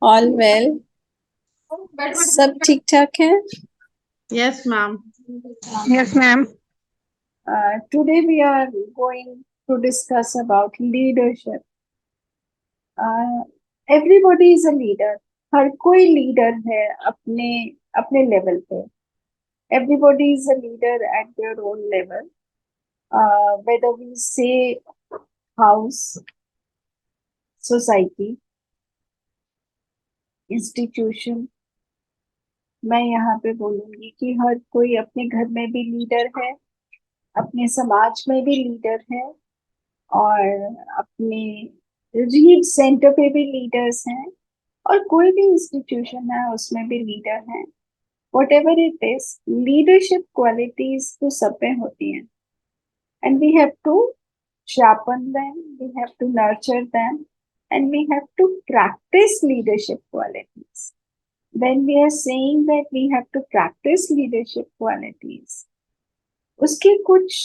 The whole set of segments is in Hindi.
All well. सब ठीक ठाक है। Yes, ma'am. Yes, ma'am. Today we are going to discuss about leadership. Everybody is a leader. हर कोई लीडर है अपने अपने लेवल पे। Everybody is a leader at their own level, whether we say house, society, institution। मैं यहाँ पे बोलूंगी कि हर कोई अपने घर में भी लीडर है, अपने समाज में भी लीडर है, और अपने रीड सेंटर पे भी लीडर्स हैं, और कोई भी इंस्टीट्यूशन है उसमें भी लीडर हैं। Whatever it is, leadership qualities तो सब में होती हैं, and we have to sharpen them, we have to nurture them, and we have to practice leadership qualities. When we are saying that we have to practice leadership qualities, उसके कुछ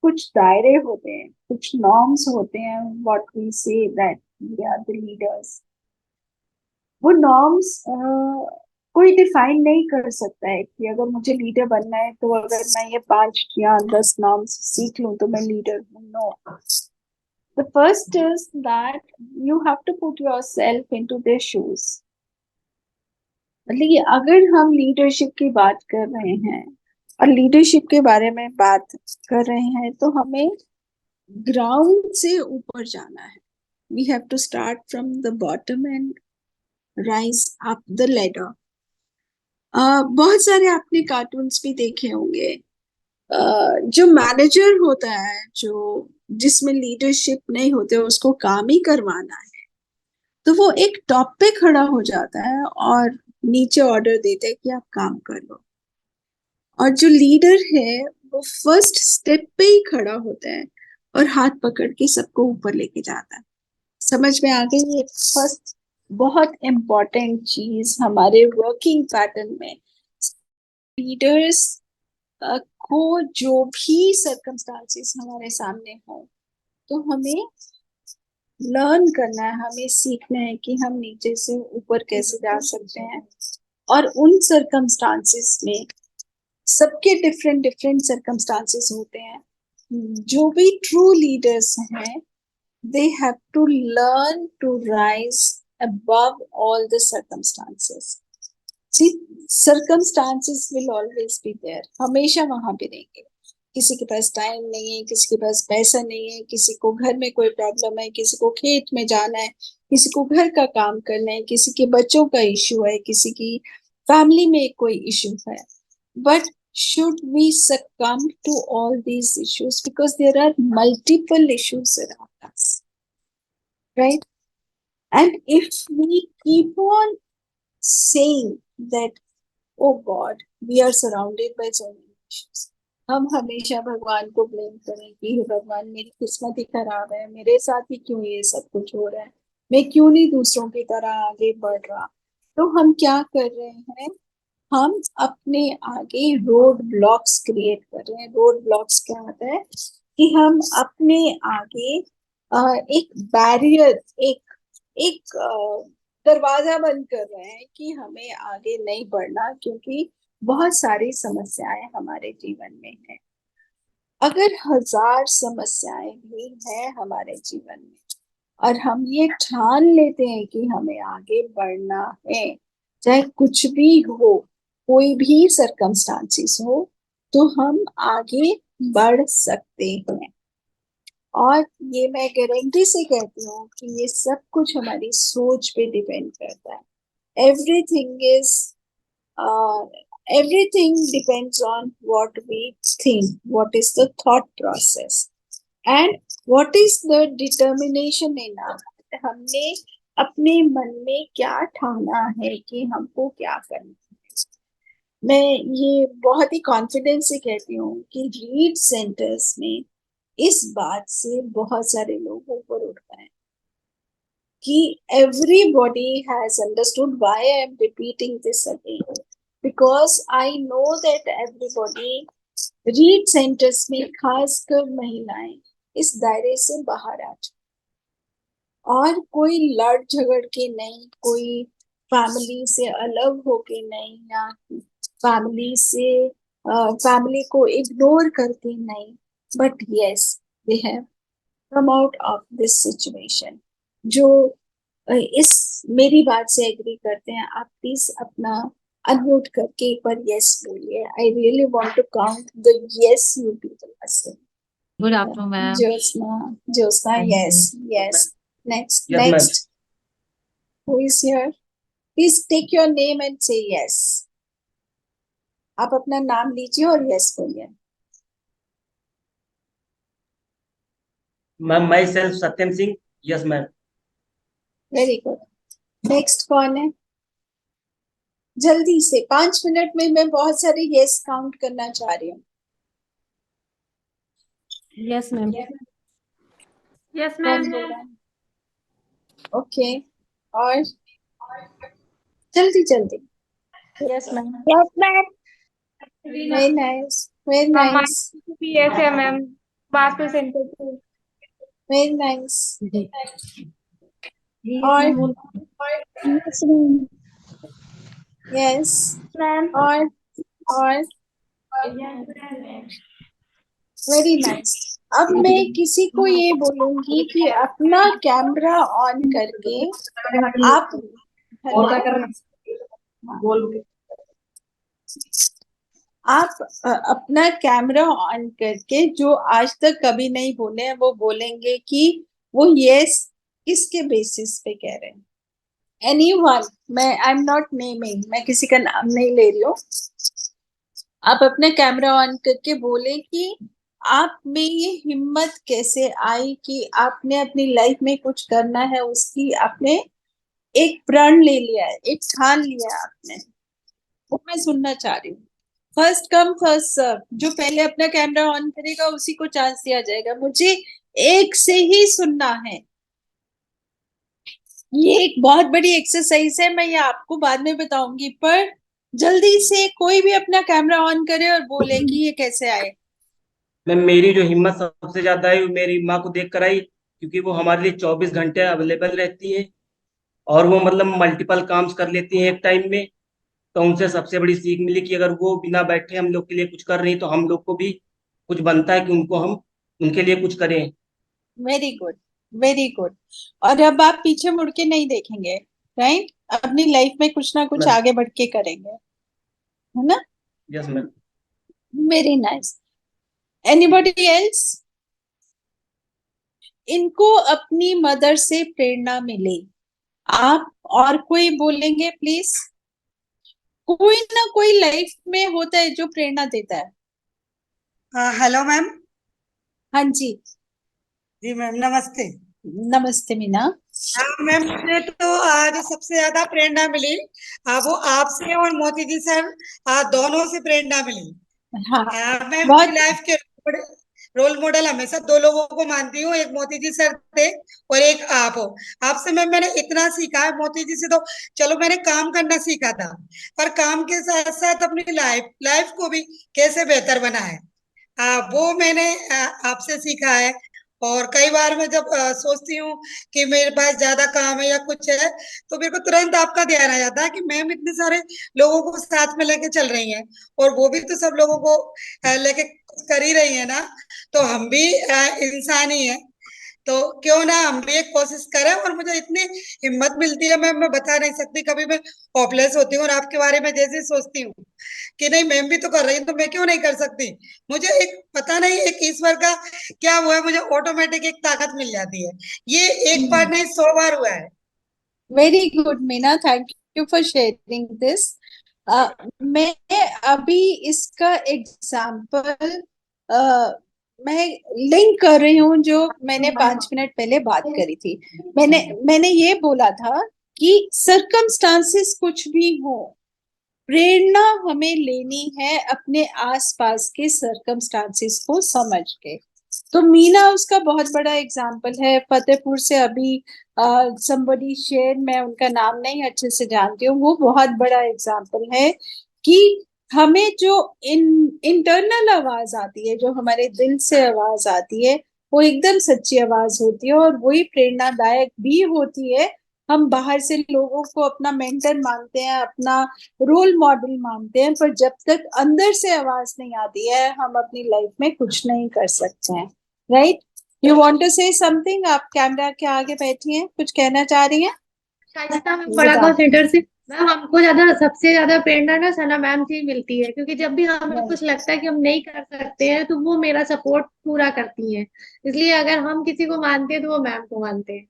कुछ दायरे होते हैं, कुछ नॉर्म्स होते हैं, what we say that we are the leaders. वो नॉर्म्स कोई डिफाइन नहीं कर सकता है कि अगर मुझे लीडर बनना है तो अगर मैं ये 5 या 10 नॉर्म्स सीख लूं तो मैं लीडर हूँ। No, the first is that you have to put yourself into their shoes. मतलब कि अगर हम लीडरशिप की बात कर रहे हैं और लीडरशिप के बारे में बात कर रहे हैं तो हमें ग्राउंड से ऊपर जाना है। We have to start from the bottom and rise up the ladder. बहुत सारे आपने कार्टून्स भी देखे होंगे। जो मैनेजर होता है, जो जिसमें लीडरशिप नहीं होते, उसको काम ही करवाना है, तो वो एक टॉप पे खड़ा हो जाता है और नीचे ऑर्डर देता है कि आप काम कर लो। और जो लीडर है वो फर्स्ट स्टेप पे ही खड़ा होता है और हाथ पकड़ के सबको ऊपर लेके जाता है। समझ में आ गई? ये फर्स्ट बहुत इम्पोर्टेंट चीज हमारे वर्किंग पैटर्न में। लीडर्स को जो भी सर्कमस्टांसेस हमारे सामने हो, तो हमें लर्न करना है, हमें सीखना है कि हम नीचे से ऊपर कैसे जा सकते हैं। और उन सर्कमस्टांसेस में सबके डिफरेंट डिफरेंट सर्कमस्टांसेस होते हैं। जो भी ट्रू लीडर्स हैं, they have to learn to rise above all the circumstances. See, circumstances will always be there. हमेशा वहां पे रहेंगे। किसी के पास टाइम नहीं है, किसी के पास पैसा नहीं है, किसी को घर में कोई प्रॉब्लम है, किसी को खेत में जाना है, किसी को घर का काम करना है, किसी के बच्चों का इश्यू है, किसी की फैमिली में कोई इश्यू है। But should we succumb to all these issues, because there are multiple issues around us, right? And if we keep on saying that, oh God, we are surrounded by so many issues, हम हमेशा भगवान को ब्लेम करें कि हे भगवान, मेरी किस्मत ही खराब है, मेरे साथ ही क्यों ये सब कुछ हो रहा है, मैं क्यों नहीं दूसरों की तरह आगे बढ़ रहा, तो हम क्या कर रहे हैं? हम अपने आगे रोड ब्लॉक्स क्रिएट कर रहे हैं। रोड ब्लॉक्स क्या होता है कि हम अपने आगे एक बैरियर, एक एक दरवाजा बंद कर रहे हैं कि हमें आगे नहीं बढ़ना, क्योंकि बहुत सारी समस्याएं हमारे जीवन में है। अगर 1000 समस्याएं भी हैं हमारे जीवन में और हम ये ठान लेते हैं कि हमें आगे बढ़ना है, चाहे कुछ भी हो, कोई भी सरकमस्टांसिस हो, तो हम आगे बढ़ सकते हैं। और ये मैं गारंटी से कहती हूँ कि ये सब कुछ हमारी सोच पे डिपेंड करता है। Everything depends on what we think, what is the thought process, and what is the determination in our. हमने अपने मन में क्या ठाना है कि हमको क्या करना है। मैं ये बहुत ही कॉन्फिडेंस से कहती हूँ कि रीड सेंटर्स में इस बात से बहुत सारे लोग ऊपर उठ गए कि everybody has understood why I am repeating this again, because I know that everybody read centres में, खासकर महिलाएं, इस दायरे से बाहर आ जाए। और कोई लड़ झगड़ के नहीं, कोई फैमिली से अलग होके नहीं, या फैमिली से फैमिली को इग्नोर करके नहीं, but yes we have come out of this situation. जो इस मेरी बात से एग्री करते हैं, आप प्लीज अपना अनम्यूट करके एक बार यस बोलिए। I really want to count the yes you people. Good afternoon, ma'am. Jyotsna, yes, yes. Next, Yes, ma'am. next. Who is here? Please take your name and say yes. आप अपना नाम लीजिए और yes बोलिए। Ma'am my self Satyam Singh. Yes ma'am. Very good. Next कौन है? जल्दी से 5 मिनट में मैं बहुत सारे yes काउंट करना चाह रही हूँ। Yes, ma'am. Yes, कौन ma'am. बोल रहा है? ओके, और जल्दी जल्दी। Yes, ma'am. Yes, ma'am. Very nice, very nice, Yes, ma'am. Bath to center. Very nice. और Yes, ma'am. Yes, Ma'am. और वेरी नाइस। अब मैं किसी को ये बोलूंगी कि अपना कैमरा ऑन करके आप अपना कैमरा ऑन करके जो आज तक कभी नहीं बोले हैं वो बोलेंगे कि वो यस किसके बेसिस पे कह रहे हैं। एनीवन, मैं आई एम नॉट नेमिंग, मैं किसी का नाम नहीं ले रही हूँ। आप अपना कैमरा ऑन करके बोले कि आप में ये हिम्मत कैसे आई कि आपने अपनी लाइफ में कुछ करना है, उसकी आपने एक प्रण ले लिया है, एक ठान लिया है आपने। वो मैं सुनना चाह रही हूँ। फर्स्ट कम फर्स्ट सर्व, जो पहले अपना कैमरा ऑन करेगा उसी को चांस दिया जाएगा। मुझे एक से ही सुनना है। ये एक बहुत बड़ी एक्सरसाइज है, मैं ये आपको बाद में बताऊंगी, पर जल्दी से कोई भी अपना कैमरा ऑन करे और बोले कि ये कैसे आए। मैम मेरी जो हिम्मत सबसे ज्यादा है वो मेरी माँ को देख कर आई, क्योंकि वो हमारे लिए 24 घंटे अवेलेबल रहती है और वो मतलब मल्टीपल काम्स कर लेती हैं एक टाइम में। तो उनसे सबसे बड़ी सीख मिली कि अगर वो बिना बैठे हम लोग के लिए कुछ कर रही तो हम लोग को भी कुछ बनता है कि उनको हम उनके लिए कुछ करें। Very good, very good. और अब आप पीछे मुड़ के नहीं देखेंगे, राइट? अपनी लाइफ में कुछ ना कुछ मैम। आगे बढ़ के करेंगे, है ना? Yes ma'am. Very nice. Anybody else? इनको अपनी मदर से प्रेरणा मिली। आप और कोई बोलेंगे प्लीज? कोई ना कोई लाइफ में होता है जो प्रेरणा देता है। Hello ma'am. हाँ जी, जी मैम नमस्ते। नमस्ते मीना। हाँ मैम, मुझे तो आज सबसे ज्यादा प्रेरणा मिली वो आपसे और मोती जी सर दोनों से प्रेरणा मिली। हाँ, मैं बहुत अपनी लाइफ के रोल मॉडल हमेशा 2 लोगों को मानती हूँ, एक मोती जी सर थे और एक आप हो। आपसे मैम मैंने इतना सीखा है, मोती जी से तो चलो मैंने काम करना सीखा था, पर काम के साथ साथ अपनी लाइफ को भी कैसे बेहतर बनाए वो मैंने आपसे सीखा है। और कई बार मैं जब सोचती हूँ कि मेरे पास ज्यादा काम है या कुछ है, तो मेरे को तुरंत आपका ध्यान आ जाता है कि मैम इतने सारे लोगों को साथ में लेके चल रही हैं और वो भी तो सब लोगों को लेके कर ही रही है ना, तो हम भी इंसान ही है, तो क्यों ना हम भी एक कोशिश करें। और मुझे इतनी हिम्मत मिलती है मैं बता नहीं सकती। कभी मैं होपलेस होती हूँ और आपके बारे में जैसे सोचती हूँ कि नहीं मैम भी तो कर रही है तो मैं क्यों नहीं कर सकती, मुझे एक पता नहीं एक ईश्वर का क्या हुआ है, मुझे ऑटोमेटिक एक ताकत मिल जाती है। ये एक बार नहीं 100 बार हुआ है। Very good Meena, thank you for sharing this. मैं अभी इसका एग्जाम्पल मैं लिंक कर रही हूँ जो मैंने 5 मिनट पहले बात करी थी। मैंने ये बोला था कि सर्कमस्टांसेस कुछ भी हो, प्रेरणा हमें लेनी है अपने आसपास के सर्कमस्टांसेस को समझ के। तो मीना उसका बहुत बड़ा एग्जाम्पल है। फतेहपुर से अभी somebody शेयर, मैं उनका नाम नहीं अच्छे से जानती हूँ, वो बहुत बड़ा एग्जाम्पल है कि हमें जो इंटरनल आवाज आती है, जो हमारे दिल से आवाज आती है, वो एकदम सच्ची आवाज होती है और वही प्रेरणादायक भी होती है हम बाहर से लोगों को अपना मेंटर मानते हैं, अपना रोल मॉडल मानते हैं, पर जब तक अंदर से आवाज नहीं आती है हम अपनी लाइफ में कुछ नहीं कर सकते हैं। Right? You want to say something? आप कैमरा के आगे बैठी हैं, कुछ कहना चाह रही हैं? शाइस्ता मैम बड़ा कॉल सेंटर से मैम हमको सबसे ज्यादा प्रेरणा ना सना मैम से ही मिलती है, क्योंकि जब भी हमें कुछ लगता है कि हम नहीं कर सकते हैं तो वो मेरा सपोर्ट पूरा करती हैं। इसलिए अगर हम किसी को मानते हैं तो वो मैम को मानते हैं।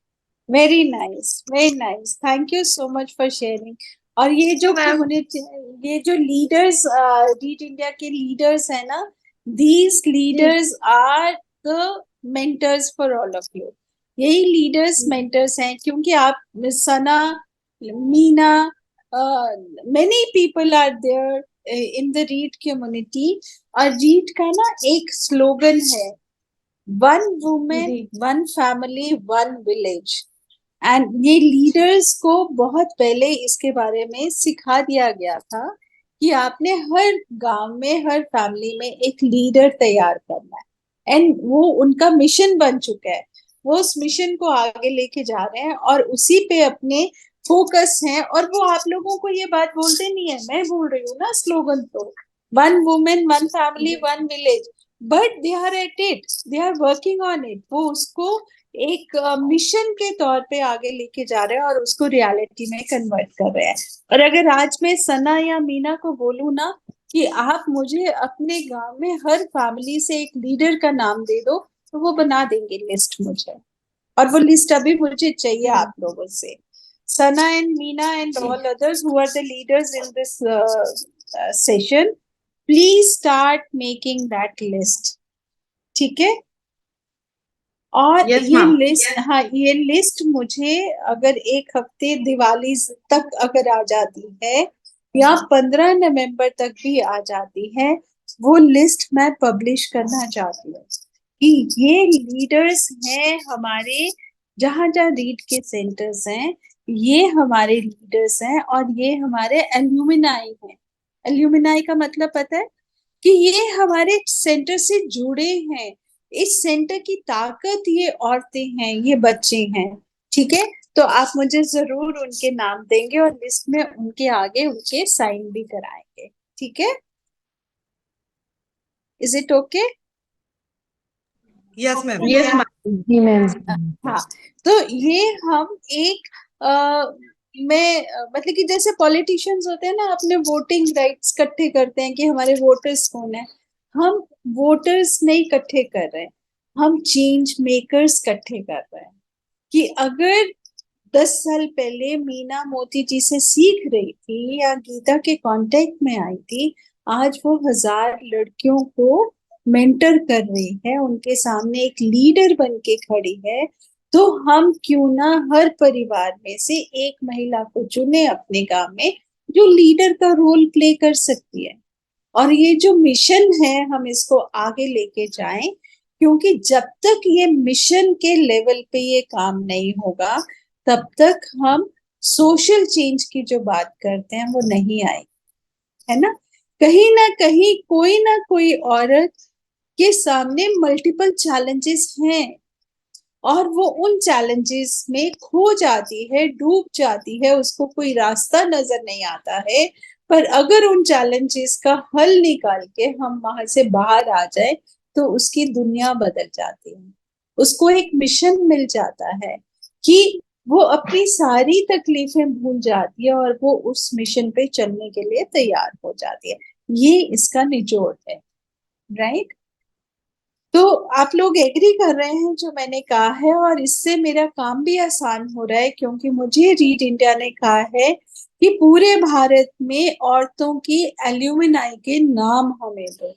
Very nice, very nice, thank you so much for sharing. और ये जो मैम कम्युनिटी, ये जो लीडर्स, रीड इंडिया के लीडर्स है ना, these leaders are the mentors for all of you. यही लीडर्स मेंटर्स हैं, क्योंकि आप, Sana, Meena, many people are there in the Read community. और रीड का ना एक स्लोगन है, one women, one family, one village. And ये लीडर्स को बहुत पहले इसके बारे में सिखा दिया गया था कि आपने हर गांव में, हर फैमिली में एक लीडर तैयार करना है। एंड वो उनका मिशन बन चुका है, वो उस मिशन को आगे लेके जा रहे हैं और उसी पे अपने फोकस हैं। और वो आप लोगों को ये बात बोलते नहीं है, मैं बोल रही हूँ ना स्लोगन, तो one women, one family, one village, but they are at it, they are working on it. वो उसको एक मिशन के तौर पे आगे लेके जा रहे हैं और उसको रियलिटी में कन्वर्ट कर रहे हैं। और अगर आज मैं सना या मीना को बोलूं ना कि आप मुझे अपने गांव में हर फैमिली से एक लीडर का नाम दे दो, तो वो बना देंगे लिस्ट मुझे। और वो लिस्ट अभी मुझे चाहिए आप लोगों से। Sana and Meena and all others who are the leaders in this session, please start making that list. ठीक है? और Yes, ये ma'am. लिस्ट, हाँ, ये लिस्ट मुझे अगर एक हफ्ते दिवाली तक अगर आ जाती है या 15 नवंबर तक भी आ जाती है, वो लिस्ट मैं पब्लिश करना चाहती हूँ कि ये लीडर्स हैं हमारे, जहां जहां रीड के सेंटर्स हैं, ये हमारे लीडर्स हैं और ये हमारे एल्यूमिनाई हैं। एल्यूमिनाई का मतलब पता है कि ये हमारे सेंटर से जुड़े हैं। इस सेंटर की ताकत ये औरतें हैं, ये बच्चे हैं। ठीक है? तो आप मुझे जरूर उनके नाम देंगे और लिस्ट में उनके आगे उनके साइन भी कराएंगे। ठीक है? Is it okay? Yes ma'am. Yes ma'am. जी मैम। हाँ, तो ये हम एक मतलब कि जैसे पॉलिटिशियंस होते हैं ना, अपने वोटिंग राइट्स इकट्ठे करते हैं कि हमारे वोटर्स कौन है। हम वोटर्स नहीं इकट्ठे कर रहे हैं, हम चेंज मेकर्स इकट्ठे कर रहे हैं। कि अगर 10 साल पहले मीना मोती जी से सीख रही थी या गीता के कांटेक्ट में आई थी, आज वो 1000 लड़कियों को मेंटर कर रही है, उनके सामने एक लीडर बन के खड़ी है। तो हम क्यों ना हर परिवार में से एक महिला को चुने अपने गांव में, जो लीडर का रोल प्ले कर सकती है। और ये जो मिशन है हम इसको आगे लेके जाएं, क्योंकि जब तक ये मिशन के लेवल पे ये काम नहीं होगा, तब तक हम सोशल चेंज की जो बात करते हैं वो नहीं आएगी। है ना? कहीं ना कहीं कोई ना कोई औरत के सामने मल्टीपल चैलेंजेस हैं और वो उन चैलेंजेस में खो जाती है, डूब जाती है, उसको कोई रास्ता नजर नहीं आता है। पर अगर उन चैलेंजेस का हल निकाल के हम वहां से बाहर आ जाए तो उसकी दुनिया बदल जाती है। उसको एक मिशन मिल जाता है कि वो अपनी सारी तकलीफें भूल जाती है और वो उस मिशन पे चलने के लिए तैयार हो जाती है। ये इसका निचोड़ है। राइट? तो आप लोग एग्री कर रहे हैं जो मैंने कहा है, और इससे मेरा काम भी आसान हो रहा है, क्योंकि मुझे रीड इंडिया ने कहा है कि पूरे भारत में औरतों की एल्यूमिनाई के नाम हमें दो,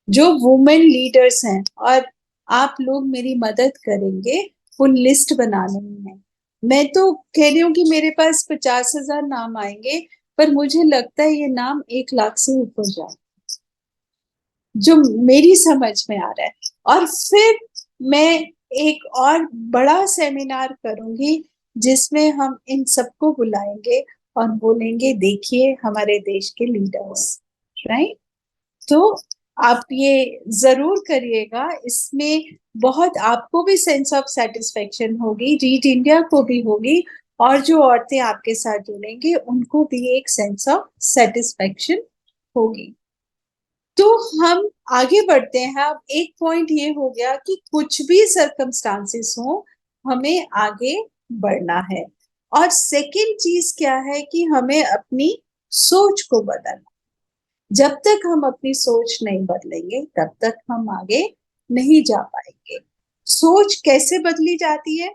जो वुमेन लीडर्स हैं। और आप लोग मेरी मदद करेंगे वो लिस्ट बनाने में। मैं तो कह रही हूँ कि मेरे पास 50,000 नाम आएंगे, पर मुझे लगता है ये नाम 1 लाख से ऊपर जाए, जो मेरी समझ में आ रहा है। और फिर मैं एक और बड़ा सेमिनार करूंगी जिसमें हम इन सबको बुलाएंगे और बोलेंगे देखिए हमारे देश के लीडर्स। राइट? तो आप ये जरूर करिएगा, इसमें बहुत आपको भी सेंस ऑफ सेटिस्फेक्शन होगी, रीड इंडिया को भी होगी, और जो औरतें आपके साथ जुड़ेंगी उनको भी एक सेंस ऑफ सेटिस्फेक्शन होगी। तो हम आगे बढ़ते हैं। अब एक पॉइंट ये हो गया कि कुछ भी सर्कमस्टांसेस हो, हमें आगे बढ़ना है। और सेकंड चीज क्या है कि हमें अपनी सोच को बदलना। जब तक हम अपनी सोच नहीं बदलेंगे तब तक हम आगे नहीं जा पाएंगे। सोच कैसे बदली जाती है?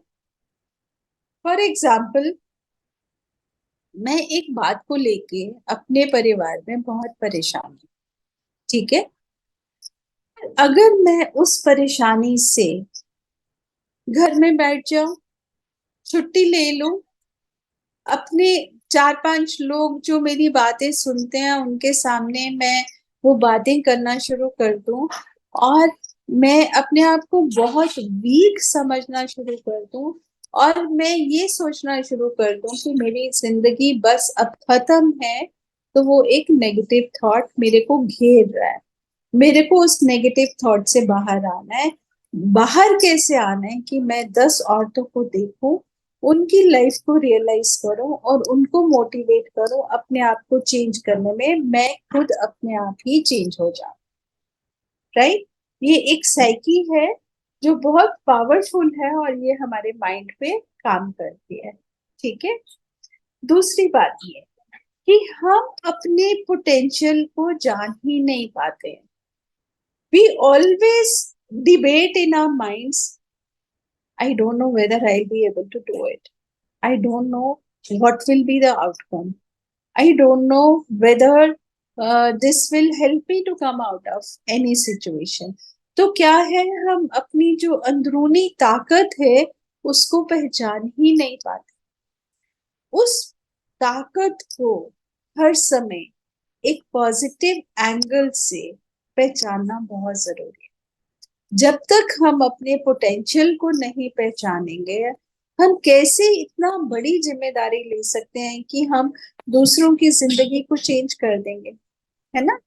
फॉर एग्जाम्पल, मैं एक बात को लेके अपने परिवार में बहुत परेशान हूँ, ठीक है? अगर मैं उस परेशानी से घर में बैठ जाऊं, छुट्टी ले लूं, अपने 4-5 लोग जो मेरी बातें सुनते हैं उनके सामने मैं वो बातें करना शुरू कर दूं और मैं अपने आप को बहुत वीक समझना शुरू कर दूं और मैं ये सोचना शुरू कर दूं कि मेरी जिंदगी बस अब खत्म है, तो वो एक नेगेटिव थॉट मेरे को घेर रहा है। मेरे को उस नेगेटिव थॉट से बाहर आना है। बाहर कैसे आना है कि मैं 10 औरतों को देखूं, उनकी लाइफ को रियलाइज करूं और उनको मोटिवेट करूं अपने आप को चेंज करने में। मैं खुद अपने आप ही चेंज हो जाऊं, राइट? ये एक साइकी है जो बहुत पावरफुल है और ये हमारे माइंड पे काम करती है, ठीक है? दूसरी बात ये कि हम अपने पोटेंशियल को जान ही नहीं पाते हैं। We always debate in our minds, I don't know whether I'll be able to do it. I don't know what will be the outcome. I don't know whether this will help me to come out of any situation. तो क्या है, हम अपनी जो अंदरूनी ताकत है उसको पहचान ही नहीं पाते। उस ताकत को हर समय एक पॉजिटिव एंगल से पहचानना बहुत जरूरी है। जब तक हम अपने पोटेंशियल को नहीं पहचानेंगे, हम कैसे इतना बड़ी जिम्मेदारी ले सकते हैं कि हम दूसरों की जिंदगी को चेंज कर देंगे, है ना?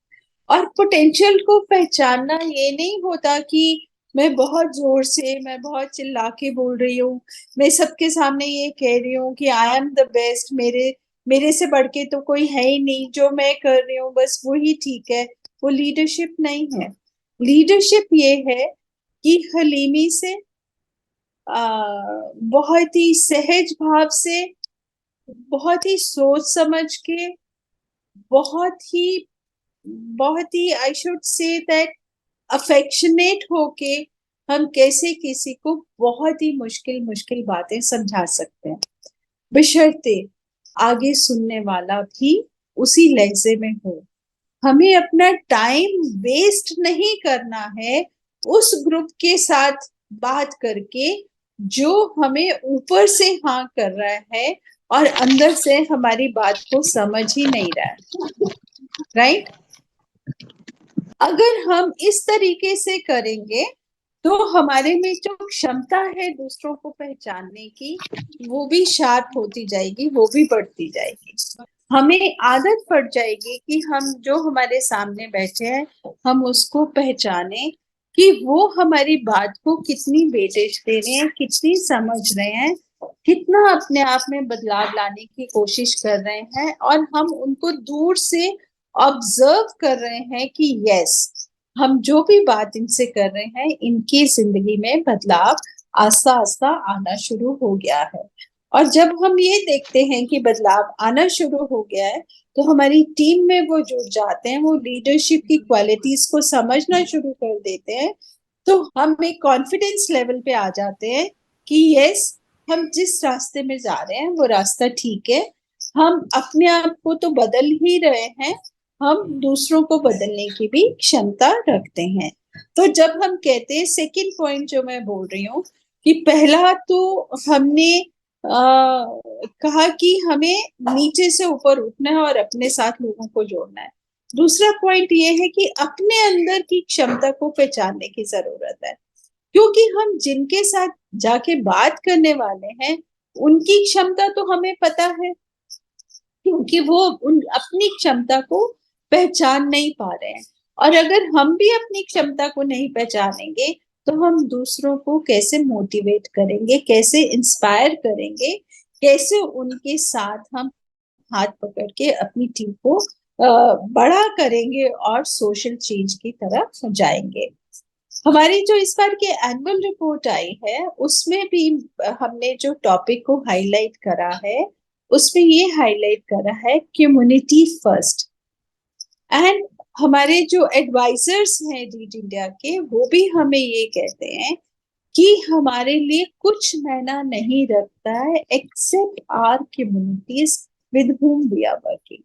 और पोटेंशियल को पहचानना ये नहीं होता कि मैं बहुत जोर से, मैं बहुत चिल्ला के बोल रही हूँ, मैं सबके सामने ये कह रही हूँ कि आई एम द बेस्ट, मेरे से बढ़ के तो कोई है ही नहीं, जो मैं कर रही हूँ बस वही ठीक है। वो लीडरशिप नहीं है। लीडरशिप ये है कि हलीमी से, बहुत ही सहज भाव से, बहुत ही सोच समझ के, बहुत ही I should say that affectionate होके हम कैसे किसी को बहुत ही मुश्किल मुश्किल बातें समझा सकते हैं, बशर्ते आगे सुनने वाला भी उसी लहजे में हो। हमें अपना टाइम वेस्ट नहीं करना है उस ग्रुप के साथ बात करके जो हमें ऊपर से हाँ कर रहा है और अंदर से हमारी बात को समझ ही नहीं रहा है, राइट? अगर हम इस तरीके से करेंगे तो हमारे में जो क्षमता है दूसरों को पहचानने की, वो भी शार्प होती जाएगी, वो भी बढ़ती जाएगी। हमें आदत पड़ जाएगी कि हम जो हमारे सामने बैठे हैं हम उसको पहचाने कि वो हमारी बात को कितनी वेटेज दे रहे हैं, कितनी समझ रहे हैं, कितना अपने आप में बदलाव लाने की कोशिश कर रहे हैं, और हम उनको दूर से ऑब्जर्व कर रहे हैं कि यस, हम जो भी बात इनसे कर रहे हैं इनकी जिंदगी में बदलाव आस्ता आस्ता आना शुरू हो गया है। और जब हम ये देखते हैं कि बदलाव आना शुरू हो गया है तो हमारी टीम में वो जुड़ जाते हैं, वो लीडरशिप की क्वालिटीज को समझना शुरू कर देते हैं, तो हम एक कॉन्फिडेंस लेवल पे आ जाते हैं कि यस, हम जिस रास्ते में जा रहे हैं वो रास्ता ठीक है, हम अपने आप को तो बदल ही रहे हैं, हम दूसरों को बदलने की भी क्षमता रखते हैं। तो जब हम कहते हैं, सेकंड पॉइंट जो मैं बोल रही हूँ कि पहला तो हमने कहा कि हमें नीचे से ऊपर उठना है और अपने साथ लोगों को जोड़ना है। दूसरा पॉइंट ये है कि अपने अंदर की क्षमता को पहचानने की जरूरत है, क्योंकि हम जिनके साथ जाके बात करने वाले हैं उनकी क्षमता तो हमें पता है, क्योंकि वो अपनी क्षमता को पहचान नहीं पा रहे हैं। और अगर हम भी अपनी क्षमता को नहीं पहचानेंगे तो हम दूसरों को कैसे मोटिवेट करेंगे, कैसे इंस्पायर करेंगे कैसे उनके साथ हम हाथ पकड़ के अपनी टीम को बड़ा करेंगे और सोशल चेंज की तरफ जाएंगे। हमारी जो इस बार की एनुअल रिपोर्ट आई है उसमें भी हमने जो टॉपिक को हाईलाइट करा है उसमें ये हाईलाइट करा है कम्युनिटी फर्स्ट। एंड हमारे जो एडवाइजर्स हैं रीड इंडिया के वो भी हमें ये कहते हैं कि हमारे लिए कुछ मायना नहीं रखता है except our communities with whom we are working.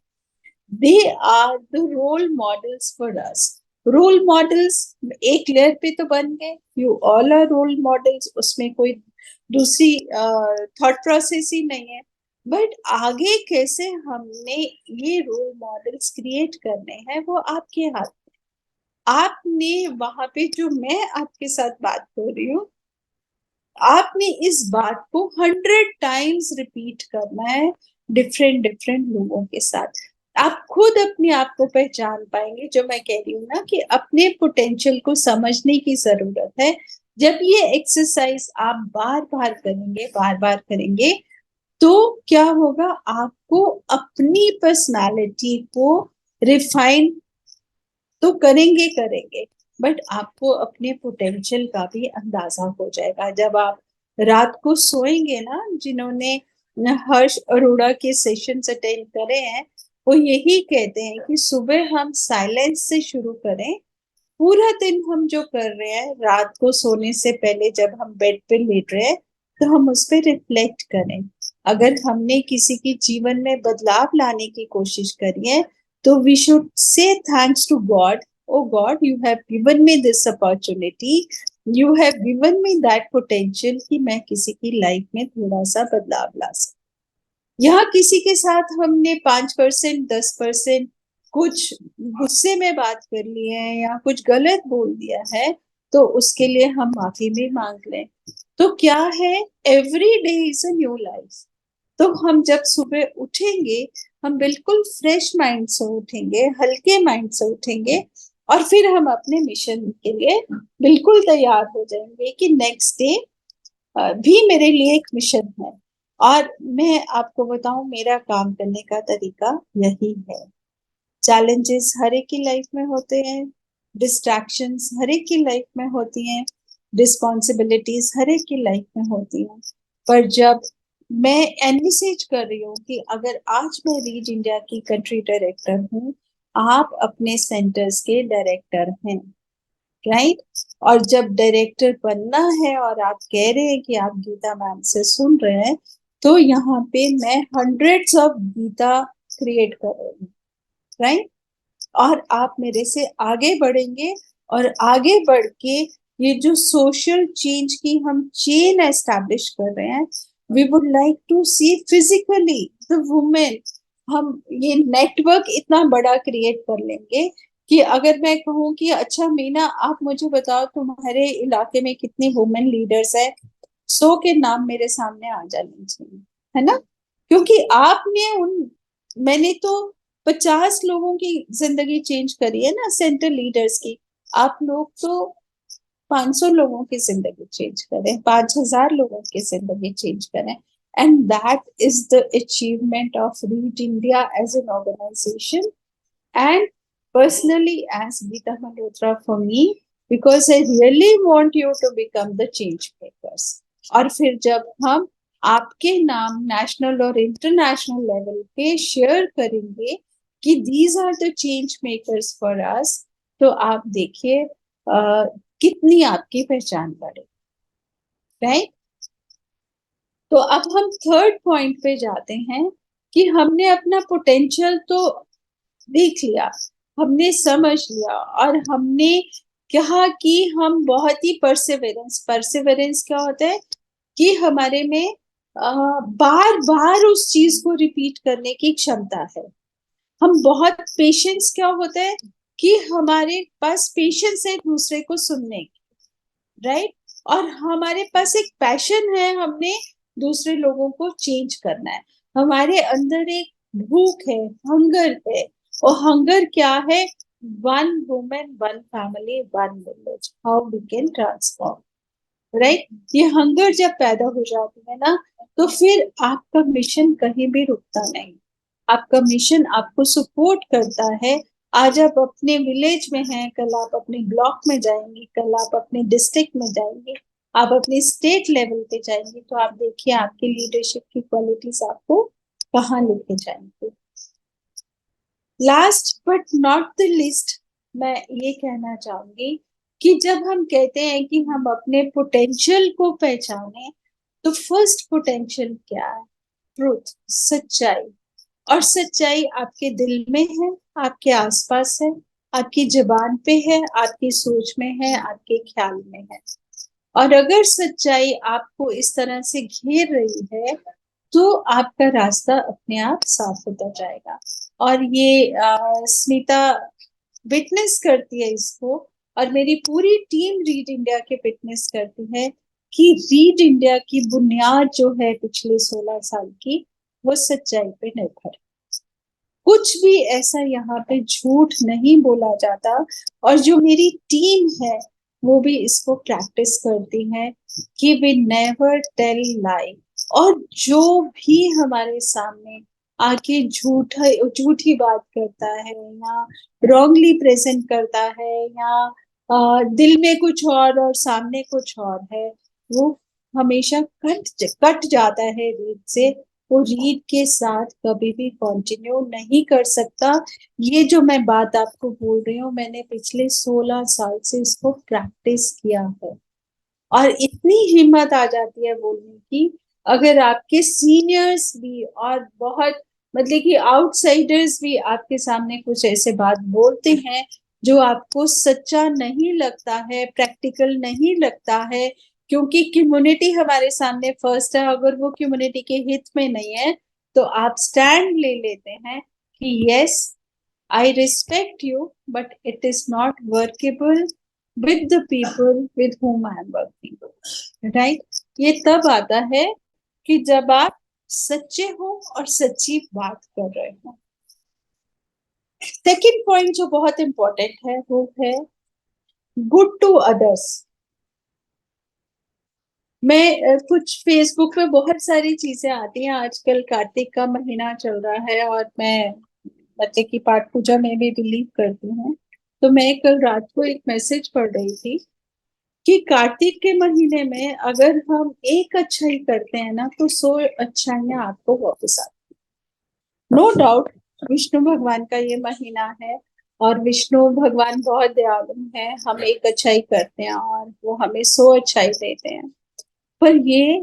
They are the role models for us. Role models एक लेयर पे तो बन गए, you all are role models, उसमें कोई दूसरी थॉट प्रोसेस ही नहीं है। बट आगे कैसे हमने ये रोल मॉडल्स क्रिएट करने हैं वो आपके हाथ में। आपने वहां पे जो मैं आपके साथ बात कर रही हूँ आपने इस बात को 100 टाइम्स रिपीट करना है डिफरेंट लोगों के साथ। आप खुद अपने आप को पहचान पाएंगे। जो मैं कह रही हूँ ना कि अपने पोटेंशियल को समझने की जरूरत है। जब ये एक्सरसाइज आप बार बार करेंगे तो क्या होगा, आपको अपनी पर्सनालिटी को रिफाइन तो करेंगे बट आपको अपने पोटेंशियल का भी अंदाजा हो जाएगा। जब आप रात को सोएंगे ना, जिन्होंने हर्ष अरोड़ा के सेशंस अटेंड करे हैं वो यही कहते हैं कि सुबह हम साइलेंस से शुरू करें, पूरा दिन हम जो कर रहे हैं रात को सोने से पहले जब हम बेड पे लेट रहे हैं तो हम उस पर रिफ्लेक्ट करें। अगर हमने किसी के जीवन में बदलाव लाने की कोशिश करी है तो we should say thanks to God, oh God, you have given me this opportunity, you have given me that potential कि मैं किसी की लाइफ में थोड़ा सा बदलाव ला सकूं। यहाँ किसी के साथ हमने 5% 10% कुछ गुस्से में बात कर ली है या कुछ गलत बोल दिया है तो उसके लिए हम माफी भी मांग लें। तो क्या है, every day is a new life. तो हम जब सुबह उठेंगे हम बिल्कुल फ्रेश माइंड से उठेंगे, हल्के माइंड से उठेंगे और फिर हम अपने मिशन के लिए बिल्कुल तैयार हो जाएंगे कि नेक्स्ट डे भी मेरे लिए एक मिशन है। और मैं आपको बताऊं मेरा काम करने का तरीका यही है। चैलेंजेस हर एक की लाइफ में होते हैं, डिस्ट्रैक्शंस हर एक की लाइफ में होती हैं, रिस्पॉन्सिबिलिटीज हर एक की लाइफ में होती हैं। पर जब मैं एनविसेज कर रही हूँ कि अगर आज मैं रीड इंडिया की कंट्री डायरेक्टर हूँ, आप अपने सेंटर्स के डायरेक्टर हैं, राइट? और जब डायरेक्टर बनना है और आप कह रहे हैं कि आप गीता मैम से सुन रहे हैं तो यहाँ पे मैं हंड्रेड्स ऑफ गीता क्रिएट कर रही हूँ, राइट? और आप मेरे से आगे बढ़ेंगे और आगे बढ़ के ये जो सोशल चेंज की हम चेन एस्टैब्लिश कर रहे हैं, we would like to see physically the women. हम ये नेटवर्क इतना बड़ा क्रिएट कर लेंगे कि अगर मैं कहूँ कि अच्छा मीना आप मुझे बताओ तुम्हारे इलाके में कितनी वुमेन लीडर्स है, 100 के नाम मेरे सामने आ जाने चाहिए, है ना? क्योंकि आपने मैंने तो 50 लोगों की जिंदगी चेंज करी है ना सेंटर लीडर्स की। आप लोग तो 500 लोगों की जिंदगी चेंज करें, 5000 लोगों की जिंदगी चेंज करें। And that is the achievement of Read India as an organisation and personally as Geeta Malhotra for me, because I really want you to become the change makers. और फिर जब हम आपके नाम नेशनल और इंटरनेशनल लेवल पे शेयर करेंगे कि these are the change makers for us, तो आप देखिए कितनी आपकी पहचान बढ़े, राइट? तो अब हम थर्ड पॉइंट पे जाते हैं कि हमने अपना पोटेंशियल तो देख लिया, हमने समझ लिया और हमने कहा कि हम बहुत ही परसिवरेंस क्या होता है कि हमारे में बार बार उस चीज को रिपीट करने की क्षमता है। हम बहुत पेशेंस क्या होता है कि हमारे पास पेशेंस है दूसरे को सुनने की, राइट? और हमारे पास एक पैशन है, हमने दूसरे लोगों को चेंज करना है। हमारे अंदर एक भूख है, हंगर है। और हंगर क्या है? 1 women 1 family 1 village, how we can transform, right? ये हंगर जब पैदा हो जाती है ना तो फिर आपका मिशन कहीं भी रुकता नहीं। आपका मिशन आपको सपोर्ट करता है। आज आप अपने विलेज में हैं, कल आप अपने ब्लॉक में जाएंगे, कल आप अपने डिस्ट्रिक्ट में जाएंगे, आप अपने स्टेट लेवल पे जाएंगे, तो आप देखिए आपकी लीडरशिप की क्वालिटीज आपको कहाँ लेके जाएंगे। Last but not the list, मैं ये कहना चाहूंगी कि जब हम कहते हैं कि हम अपने पोटेंशियल को पहचाने, तो फर्स्ट पोटेंशियल क्या है? ट्रूथ, सच्चाई। और सच्चाई आपके दिल में है, आपके आसपास है, आपकी जुबान पे है, आपकी सोच में है, आपके ख्याल में है। और अगर सच्चाई आपको इस तरह से घेर रही है, तो आपका रास्ता अपने आप साफ होता जाएगा। और ये स्मिता विटनेस करती है इसको, और मेरी पूरी टीम रीड इंडिया के विटनेस करती है कि रीड इंडिया की बुनियाद जो है पिछले 16 साल की, वो सच्चाई पे निर्भर है। कुछ भी ऐसा यहाँ पे झूठ नहीं बोला जाता। और जो मेरी टीम है वो भी इसको प्रैक्टिस करती है कि वी नेवर टेल लाई। और जो भी हमारे सामने आके झूठी बात करता है, या रॉन्गली प्रेजेंट करता है, या दिल में कुछ और सामने कुछ और है, वो हमेशा कट जाता है रीड से। वो रीड के साथ कभी भी कंटिन्यू नहीं कर सकता। ये जो मैं बात आपको बोल रही हूँ, मैंने पिछले 16 साल से इसको प्रैक्टिस किया है। और इतनी हिम्मत आ जाती है बोलने की, अगर आपके सीनियर्स भी और बहुत मतलब कि आउटसाइडर्स भी आपके सामने कुछ ऐसे बात बोलते हैं जो आपको सच्चा नहीं लगता है, प्रैक्टिकल नहीं लगता है, क्योंकि कम्युनिटी हमारे सामने फर्स्ट है, अगर वो कम्युनिटी के हित में नहीं है, तो आप स्टैंड ले लेते हैं कि yes, I respect you, but it is not workable with the people with whom I am working, right? ये तब आता है कि जब आप सच्चे हो और सच्ची बात कर रहे हो। सेकंड पॉइंट जो बहुत इंपॉर्टेंट है वो है गुड टू अदर्स। मैं कुछ फेसबुक पे बहुत सारी चीजें आती हैं, आजकल कार्तिक का महीना चल रहा है और मैं बच्चे की पाठ पूजा में भी बिलीव करती हूँ। तो मैं कल रात को एक मैसेज पढ़ रही थी कि कार्तिक के महीने में अगर हम एक अच्छाई करते हैं ना, तो 100 अच्छाइयां आपको वापस आती हैं। नो डाउट विष्णु भगवान का ये महीना है और विष्णु भगवान बहुत दयालु हैं। हम एक अच्छाई करते हैं और वो हमें 100 अच्छाई देते हैं। पर ये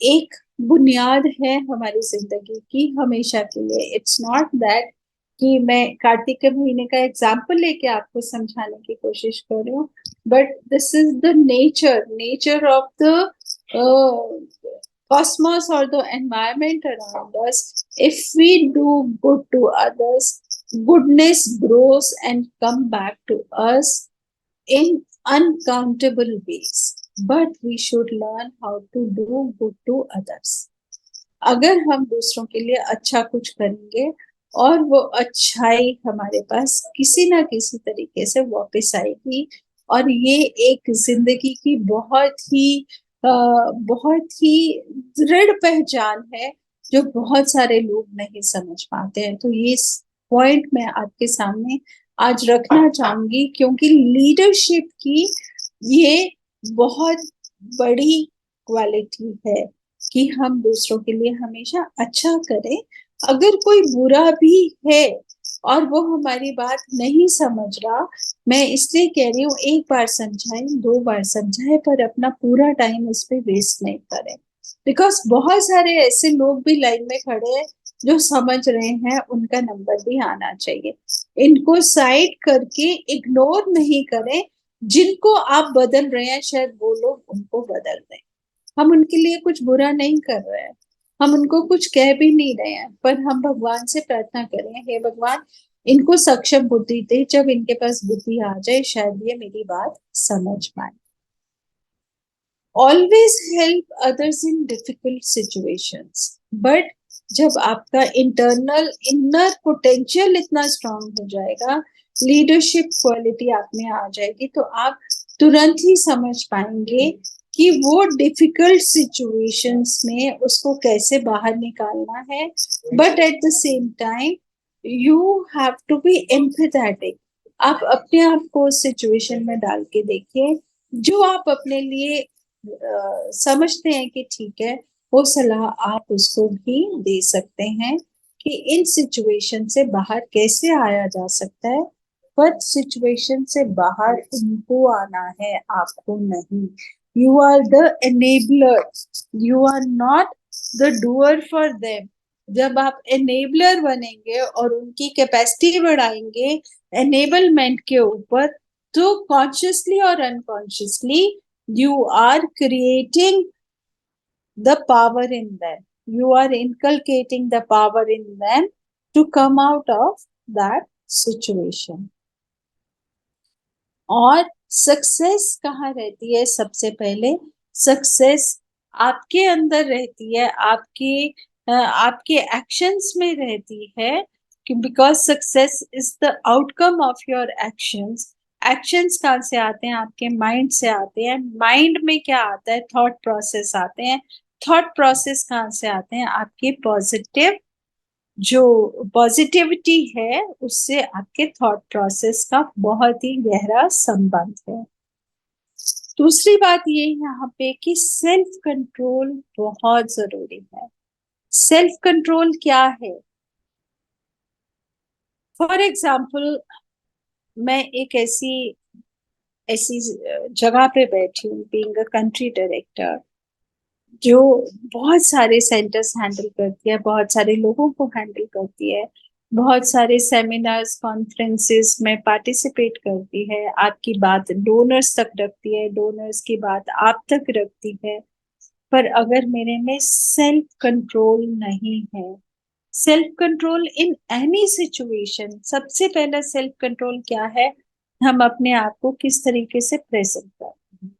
एक बुनियाद है हमारी जिंदगी की हमेशा के लिए। इट्स नॉट दैट कि मैं कार्तिक के महीने का एग्जाम्पल लेके आपको समझाने की कोशिश कर रही हूँ, but this is the nature of the cosmos or the environment around us. If we do good to others, goodness grows and come back to us in uncountable ways. But we should learn how to do good to others. अगर हम दूसरों के लिए अच्छा कुछ करेंगे और वो अच्छाई हमारे पास किसी ना किसी तरीके से वापस आएगी। और ये एक जिंदगी की बहुत ही दृढ़ पहचान है जो बहुत सारे लोग नहीं समझ पाते हैं। तो ये पॉइंट मैं आपके सामने आज रखना चाहूंगी, क्योंकि लीडरशिप की ये बहुत बड़ी क्वालिटी है कि हम दूसरों के लिए हमेशा अच्छा करें। अगर कोई बुरा भी है और वो हमारी बात नहीं समझ रहा, मैं इसलिए कह रही हूँ, एक बार समझाएं, 2 बार समझाएं, पर अपना पूरा टाइम उस पर वेस्ट नहीं करें। बिकॉज बहुत सारे ऐसे लोग भी लाइन में खड़े हैं जो समझ रहे हैं, उनका नंबर भी आना चाहिए। इनको साइड करके इग्नोर नहीं करें। जिनको आप बदल रहे हैं शायद वो लोग उनको बदल दें। हम उनके लिए कुछ बुरा नहीं कर रहे हैं, हम उनको कुछ कह भी नहीं रहे हैं, पर हम भगवान से प्रार्थना करें, हे भगवान इनको सक्षम बुद्धि दे, जब इनके पास बुद्धि आ जाए शायद ये मेरी बात समझ पाए। Always help others in difficult situations, but जब आपका इनर पोटेंशियल इतना स्ट्रांग हो जाएगा, लीडरशिप क्वालिटी आप में आ जाएगी, तो आप तुरंत ही समझ पाएंगे कि वो डिफिकल्ट सिचुएशंस में उसको कैसे बाहर निकालना है, but at the same time you have to be empathetic. आप अपने आप को उस सिचुएशन में डाल के देखिए, जो आप अपने लिए समझते हैं कि ठीक है, वो सलाह आप उसको भी दे सकते हैं कि इन सिचुएशन से बाहर कैसे आया जा सकता है, पर सिचुएशन से बाहर उनको आना है, आपको नहीं। You are the enabler, you are not the doer for them। जब आप enabler बनेंगे और उनकी कैपेसिटी बढ़ाएंगे enablement के ऊपर, तो consciously और unconsciously you are creating the power in them, you are inculcating the power in them to come out of that situation। और सक्सेस कहाँ रहती है? सबसे पहले सक्सेस आपके अंदर रहती है, आपके एक्शंस में रहती है, कि because success is the outcome of your actions. Actions कहाँ से आते हैं? आपके माइंड से आते हैं। माइंड में क्या आता है? थॉट प्रोसेस आते हैं। थॉट प्रोसेस कहाँ से आते हैं? आपके पॉजिटिव, जो पॉजिटिविटी है उससे आपके थॉट प्रोसेस का बहुत ही गहरा संबंध है। दूसरी बात ये यहाँ पे कि सेल्फ कंट्रोल बहुत जरूरी है। सेल्फ कंट्रोल क्या है? फॉर एग्जाम्पल, मैं एक ऐसी जगह पे बैठी हूँ, बीइंग अ कंट्री डायरेक्टर, जो बहुत सारे सेंटर्स हैंडल करती है, बहुत सारे लोगों को हैंडल करती है, बहुत सारे सेमिनार्स कॉन्फ्रेंसेस में पार्टिसिपेट करती है, आपकी बात डोनर्स तक रखती है, डोनर्स की बात आप तक रखती है। पर अगर मेरे में सेल्फ कंट्रोल नहीं है, self control in any situation, सबसे पहला सेल्फ कंट्रोल क्या है? हम अपने आप को किस तरीके से प्रेजेंट करते हैं।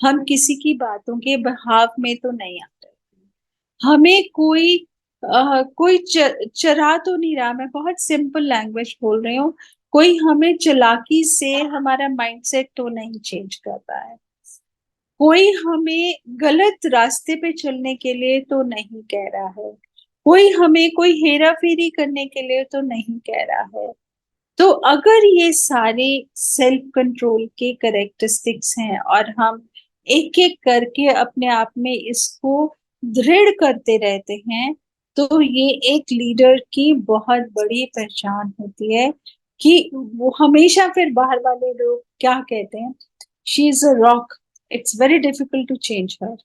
हम किसी की बातों के बहाव में तो नहीं आते। हमें कोई चरा तो नहीं रहा। मैं बहुत सिंपल लैंग्वेज बोल रही हूँ। कोई हमें चालाकी से हमारा माइंडसेट तो नहीं चेंज कर रहा है। कोई हमें गलत रास्ते पे चलने के लिए तो नहीं कह रहा है। कोई हमें कोई हेरा फेरी करने के लिए तो नहीं कह रहा है। तो अगर ये सारे सेल्फ कंट्रोल के कैरेक्टरिस्टिक्स हैं और हम एक एक करके अपने आप में इसको दृढ़ करते रहते हैं, तो ये एक लीडर की बहुत बड़ी पहचान होती है। कि वो हमेशा फिर बाहर वाले लोग क्या कहते हैं? She is a rock, it's very difficult to change her,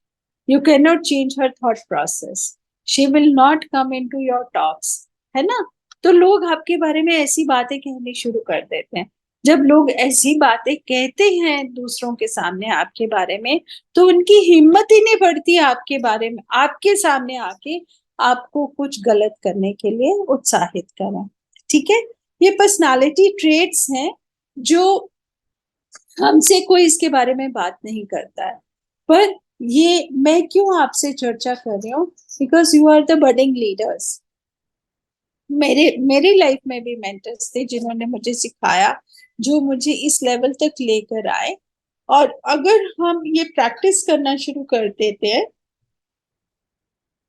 you can not change her thought process, she will not come in to your talks, है ना? तो लोग आपके बारे में ऐसी बातें कहनी शुरू कर देते हैं। जब लोग ऐसी बातें कहते हैं दूसरों के सामने आपके बारे में, तो उनकी हिम्मत ही नहीं बढ़ती आपके बारे में, आपके सामने आके आपको कुछ गलत करने के लिए उत्साहित करें। ठीक है, ये पर्सनालिटी ट्रेट्स हैं जो हमसे कोई इसके बारे में बात नहीं करता है। पर ये मैं क्यों आपसे चर्चा कर रही हूँ? Because you are the budding leaders. मेरी लाइफ में भी मेंटर्स थे जिन्होंने मुझे सिखाया, जो मुझे इस लेवल तक लेकर आए। और अगर हम ये प्रैक्टिस करना शुरू कर देते हैं,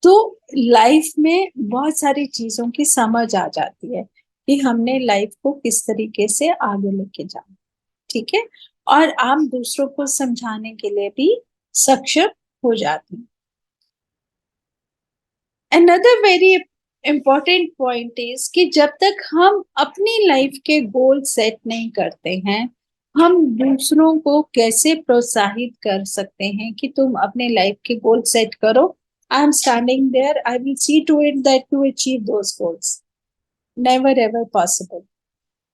तो लाइफ में बहुत सारी चीजों की समझ आ जाती है कि हमने लाइफ को किस तरीके से आगे लेके जाना। ठीक है, और आप दूसरों को समझाने के लिए भी सक्षम हो जाते हैं। Another very important point is कि जब तक हम अपनी लाइफ के गोल सेट नहीं करते हैं, हम दूसरों को कैसे प्रोत्साहित कर सकते हैं कि तुम अपने लाइफ के गोल सेट करो? I am standing there, I will see to it that you achieve those goals. Never ever possible.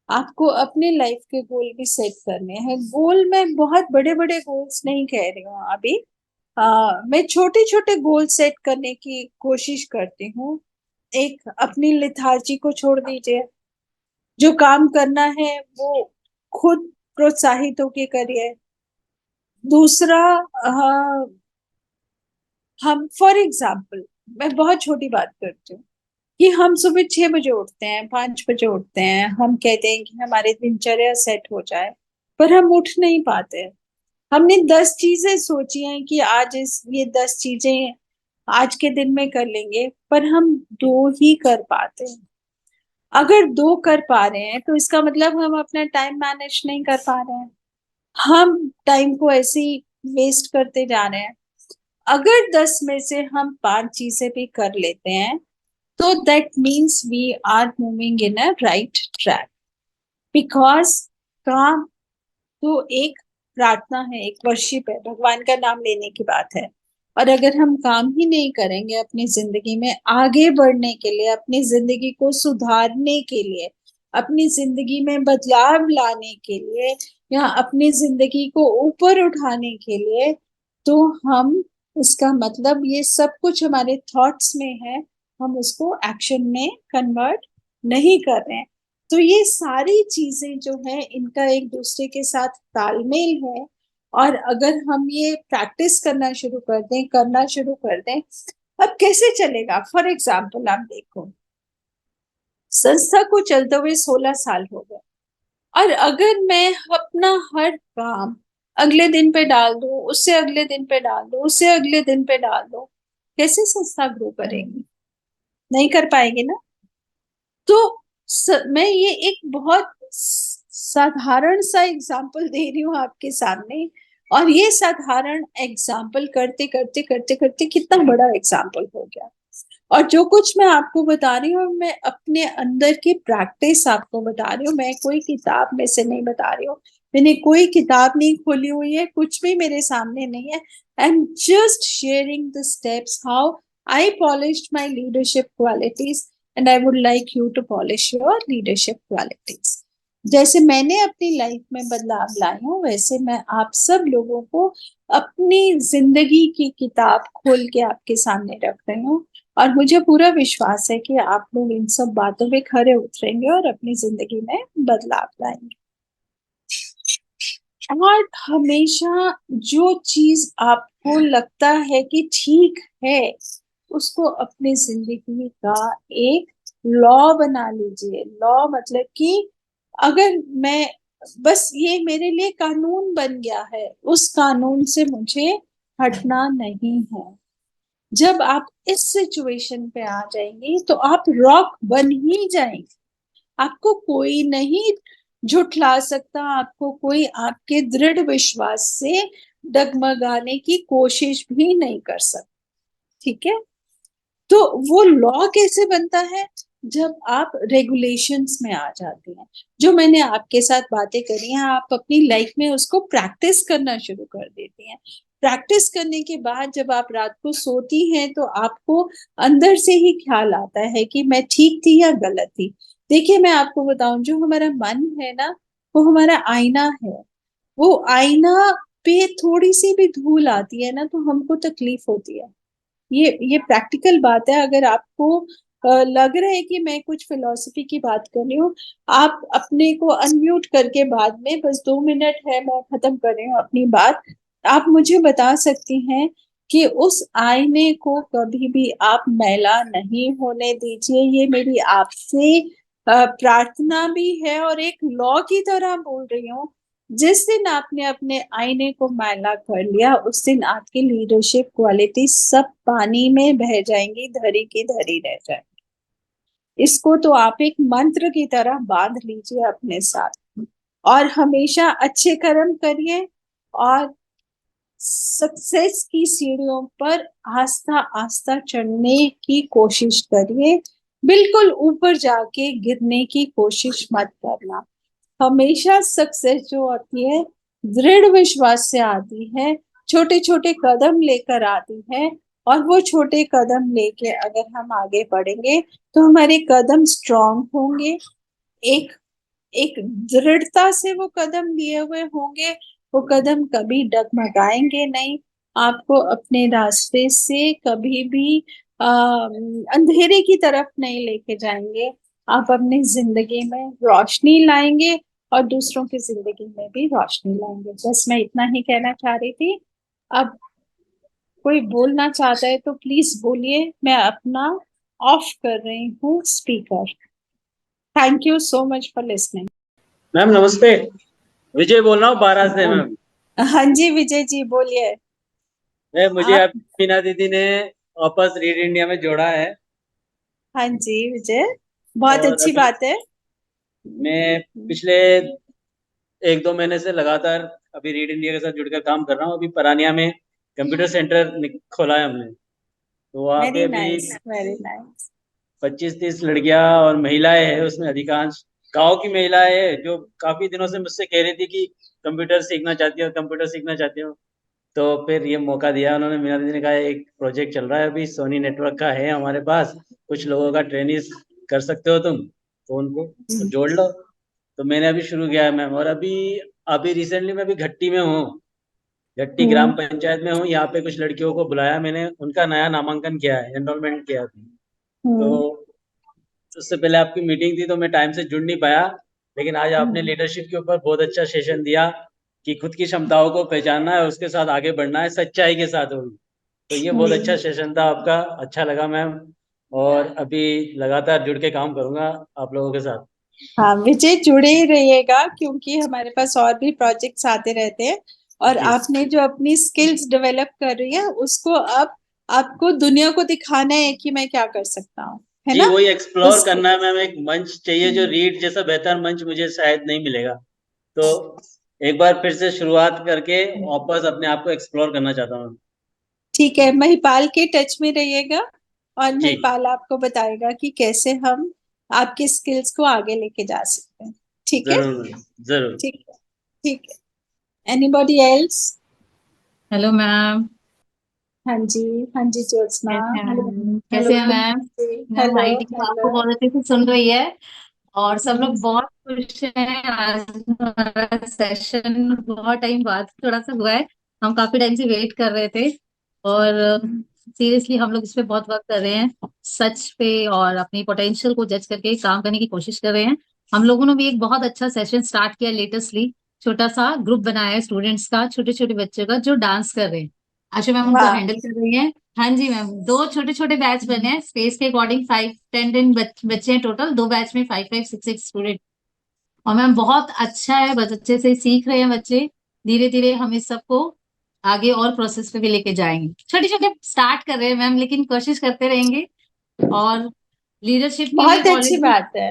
आपको अपने लाइफ के गोल भी सेट करने हैं। गोल में बहुत बड़े बड़े गोल्स नहीं कह रही हूँ अभी, मैं छोटे छोटे गोल सेट करने की कोशिश करती हूँ। एक, अपनी लेथार्जी को छोड़ दीजिए। जो काम करना है वो खुद प्रोत्साहित होके करिए। दूसरा, हम फॉर एग्जाम्पल, मैं बहुत छोटी बात करती हूँ कि हम सुबह 6 बजे उठते हैं, 5 बजे उठते हैं, हम कहते हैं कि हमारी दिनचर्या सेट हो जाए, पर हम उठ नहीं पाते हैं। हमने 10 चीजें सोची हैं कि आज ये 10 चीजें आज के दिन में कर लेंगे, पर हम 2 ही कर पाते हैं। अगर 2 कर पा रहे हैं तो इसका मतलब हम अपना टाइम मैनेज नहीं कर पा रहे हैं, हम टाइम को ऐसे ही वेस्ट करते जा रहे हैं। अगर 10 में से हम 5 चीजें भी कर लेते हैं तो that means we are moving in a right track, because काम तो एक प्रार्थना है, एक वर्शिप है, भगवान का नाम लेने की बात है। और अगर हम काम ही नहीं करेंगे अपनी जिंदगी में आगे बढ़ने के लिए, अपनी जिंदगी को सुधारने के लिए, अपनी जिंदगी में बदलाव लाने के लिए, या अपनी जिंदगी को ऊपर उठाने के लिए, तो हम इसका मतलब ये सब कुछ हमारे थॉट्स में है, हम उसको एक्शन में कन्वर्ट नहीं कर रहे हैं। तो ये सारी चीजें जो है इनका एक दूसरे के साथ तालमेल है। और अगर हम ये प्रैक्टिस करना शुरू कर दें, करना शुरू कर दें, अब कैसे चलेगा? फॉर एग्जाम्पल आप देखो, संस्था को चलते हुए 16 साल हो गए, और अगर मैं अपना हर काम अगले दिन पे डाल दूं, उससे अगले दिन पे डाल दूं, उससे अगले दिन पे डाल दूं, कैसे संस्था ग्रो करेगी? नहीं कर पाएगी ना। तो मैं ये एक बहुत साधारण सा एग्जाम्पल दे रही हूँ आपके सामने, और ये साधारण एग्जाम्पल करते करते करते करते कितना बड़ा एग्जाम्पल हो गया। और जो कुछ मैं आपको बता रही हूँ, मैं अपने अंदर की प्रैक्टिस आपको बता रही हूँ, मैं कोई किताब में से नहीं बता रही हूँ, मैंने कोई किताब नहीं खोली हुई है, कुछ भी मेरे सामने नहीं है। I am just sharing the steps how I polished my leadership qualities, and I would like you to polish your leadership qualities. जैसे मैंने अपनी लाइफ में बदलाव लाए हूँ, वैसे मैं आप सब लोगों को अपनी जिंदगी की किताब खोल के आपके सामने रख रही हूँ, और मुझे पूरा विश्वास है कि आप लोग इन सब बातों पे खरे उतरेंगे और अपनी जिंदगी में बदलाव लाएंगे। और हमेशा जो चीज आपको लगता है कि ठीक है, उसको अपनी जिंदगी का एक लॉ बना लीजिए। लॉ मतलब कि अगर मैं बस ये मेरे लिए कानून बन गया है, उस कानून से मुझे हटना नहीं है। जब आप इस सिचुएशन पे आ जाएंगे तो आप रॉक बन ही जाएंगे, आपको कोई नहीं झुठला सकता, आपको कोई आपके दृढ़ विश्वास से डगमगाने की कोशिश भी नहीं कर सकता। ठीक है? तो वो लॉ कैसे बनता है? जब आप रेगुलेशंस में आ जाते हैं। जो मैंने आपके साथ बातें करी हैं, आप अपनी लाइफ में उसको प्रैक्टिस करना शुरू कर देती हैं। प्रैक्टिस करने के बाद जब आप रात को सोती हैं तो आपको अंदर से ही ख्याल आता है कि मैं ठीक थी या गलत थी। देखिए, मैं आपको बताऊं, जो हमारा मन है ना, वो हमारा आईना है। वो आईना पे थोड़ी सी भी धूल आती है ना तो हमको तकलीफ होती है। ये प्रैक्टिकल बात है। अगर आपको लग रहा है कि मैं कुछ फिलॉसफी की बात कर रही हूँ, आप अपने को अनम्यूट करके बाद में, बस 2 मिनट है, मैं खत्म कर रही हूँ अपनी बात, आप मुझे बता सकती हैं कि उस आईने को कभी भी आप मैला नहीं होने दीजिए। ये मेरी आपसे प्रार्थना भी है, और एक लॉ की तरह बोल रही हूँ। जिस दिन आपने अपने आईने को मैला कर लिया, उस दिन आपकी लीडरशिप क्वालिटी सब पानी में बह जाएंगी, धरी की धरी रह जाएंगी। इसको तो आप एक मंत्र की तरह बांध लीजिए अपने साथ, और हमेशा अच्छे कर्म करिए, और सक्सेस की सीढ़ियों पर आस्ता आस्ता चढ़ने की कोशिश करिए। बिल्कुल ऊपर जाके गिरने की कोशिश मत करना। हमेशा सक्सेस जो आती है दृढ़ विश्वास से आती है, छोटे छोटे कदम लेकर आती है, और वो छोटे कदम लेके अगर हम आगे बढ़ेंगे तो हमारे कदम स्ट्रांग होंगे, एक एक दृढ़ता से वो कदम लिए हुए होंगे। वो कदम कभी डगमगाएंगे नहीं, आपको अपने रास्ते से कभी भी अंधेरे की तरफ नहीं लेके जाएंगे। आप अपनी जिंदगी में रोशनी लाएंगे, और दूसरों की जिंदगी में भी रोशनी लाएंगे। बस मैं इतना ही कहना चाह रही थी। अब कोई बोलना चाहता है तो प्लीज बोलिए, मैं अपना ऑफ कर रही हूँ speaker. Thank you so much for listening. Ma'am नमस्ते, विजय बोल रहा हूँ 12 से। मैम हाँ जी विजय जी बोलिए। मुझे आप अब मीना दीदी ने वापस रीड इंडिया में जोड़ा है। हाँ जी विजय, बहुत और अच्छी अभी बात है। मैं पिछले 1-2 महीने से लगातार अभी रीड इंडिया के साथ जुड़कर काम कर रहा हूँ। अभी परानिया में कंप्यूटर सेंटर खोला है हमने, तो वहाँ पे वेरी अभी नाइस, वेरी नाइस। 25-30 लड़कियां और महिलाएं हैं। उसमें अधिकांश गांव की महिलाएं हैं जो काफी दिनों से मुझसे कह रही थी कि कंप्यूटर सीखना चाहती हो, कंप्यूटर सीखना चाहती हो। तो फिर ये मौका दिया उन्होंने। मीना दीदी ने कहा एक प्रोजेक्ट चल रहा है अभी सोनी नेटवर्क का है हमारे पास, कुछ लोगों का ट्रेनिंग कर सकते हो तुम, तो उनको जोड़ लो। तो मैंने अभी शुरू किया है मैम। और अभी अभी रिसेंटली मैं अभी घट्टी में हूँ, घट्टी ग्राम हम्म पंचायत में हूँ। यहाँ पे कुछ लड़कियों को बुलाया मैंने, उनका नया नामांकन किया है, एनरोलमेंट किया है। तो हम्म उससे पहले आपकी मीटिंग थी तो मैं टाइम से जुड़ नहीं पाया, लेकिन आज आपने हम्म लीडरशिप के ऊपर बहुत अच्छा सेशन दिया कि खुद की क्षमताओं को पहचानना है, उसके साथ आगे बढ़ना है, सच्चाई के साथ होगी। तो ये बहुत अच्छा हम्म। सेशन था आपका, अच्छा लगा मैम। और अभी लगातार जुड़ के काम करूंगा आप लोगों के साथ। हाँ विजय, जुड़े ही रहिएगा क्योंकि हमारे पास और भी प्रोजेक्ट्स आते रहते हैं। और जी आपने जो अपनी स्किल्स डेवलप कर रही है उसको अब आपको दुनिया को दिखाना है कि मैं क्या कर सकता हूँ, है जी, ना? वही एक्सप्लोर उस करना है मैम। एक मंच चाहिए, जो रीड जैसा बेहतर मंच मुझे शायद नहीं मिलेगा। तो एक बार फिर से शुरुआत करके वापस अपने आप को एक्सप्लोर करना चाहता हूँ। ठीक है, महिपाल के टच में रहिएगा और जी महिपाल आपको बताएगा कि कैसे हम आपके स्किल्स को आगे लेके जा सकते हैं। ठीक है? जरूर मैम, जरूर। ठीक है, ठीक है। Anybody else? Hello ma'am. हाँ जी, हाँ जी ज्योत्सना। कैसे हैं हेलो, मैम? हेलो कैसे हैं मैम? मैम हेलो हमारी टीम आपको हेलो। बहुत अच्छे से सुन रही है और सब लोग बहुत खुश हैं। आज हमारा सेशन बहुत टाइम बाद थोड़ा सा हुआ है, हम काफी टाइम से वेट कर रहे थे। और सीरियसली हम लोग इस पे बहुत वर्क कर रहे हैं, सच पे और अपनी पोटेंशियल को जज करके काम करने की कोशिश कर रहे हैं। हम लोगों ने भी एक बहुत अच्छा सेशन स्टार्ट किया लेटेस्टली, छोटा सा ग्रुप बनाया है स्टूडेंट्स का, छोटे छोटे बच्चों का जो डांस कर रहे हैं। आशा मैम उनको वाह, हैंडल कर रही हैं। हाँ जी मैम, दो छोटे छोटे बैच बने हैं स्पेस के अकॉर्डिंग, 5-10 बच्चे हैं टोटल, दो बैच में 5-5-6-6 स्टूडेंट। और मैम बहुत अच्छा है, बस अच्छे से सीख रहे हैं बच्चे। धीरे धीरे हम इस सबको आगे और प्रोसेस पे भी लेके जाएंगे। छोटे छोटे स्टार्ट कर रहे हैं मैम, लेकिन कोशिश करते रहेंगे। और लीडरशिप के लिए बहुत अच्छी ऑलरेडी बात है,